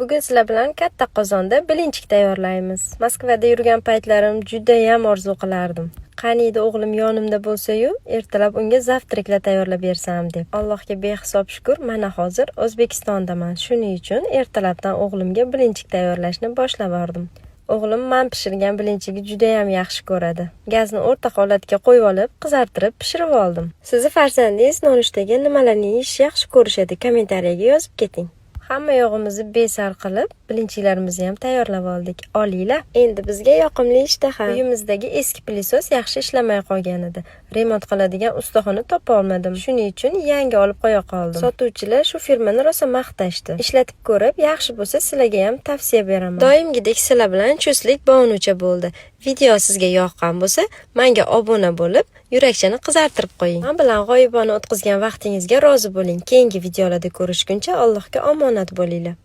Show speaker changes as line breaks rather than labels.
Bugun sizlar bilan katta qozonda bilinchik tayyorlaymiz. Moskvada yurgan paytlarim juda ham orzu qilardim. Qaniydi o'g'lim yonimda bo'lsa-yu, ertalab unga zavtraklar tayyorlab bersam deb. Allohga behisob shukr, mana hozir O'zbekistondaman. Shuning uchun ertalabdan o'g'limga bilinchik tayyorlashni boshlab bordim. O'g'lim men pishirgan bilinchikni juda ham yaxshi ko'radi. Gazni o'rta holatga qo'yib olib, qizartirib pishirib oldim. Sizni farzandingiz nonushtaga nimalarni yeyishni yaxshi ko'rishadi? Kommentariyaga yozib keting. Hamma yog'imizni besar qilib, bilinchiklarimizni ham tayyorlab oldik. Olinglar. Endi bizga yoqimli ishtaha. Uyimizdagi eski pilisos yaxshi ishlamay qolgan edi. Remont qiladigan ustaxona topa olmadim. Shuning uchun yangi olib qo'ya qoldim. Sotuvchilar shu firmani rosa maqtashdi. Ishlatib ko'rib, yaxshi bo'lsa sizlarga ham tavsiya beraman. Doimgidek sizlar bilan chustlik bog'nucha bo'ldi. Video sizga yoqqan bo'lsa, menga obuna bo'lib, yurakchani qizartirib qo'ying. Men bilan g'oyibona o'tkazgan vaqtingizga rozi bo'ling. Keyingi videolarda ko'rishguncha Allohga omonat bo'linglar.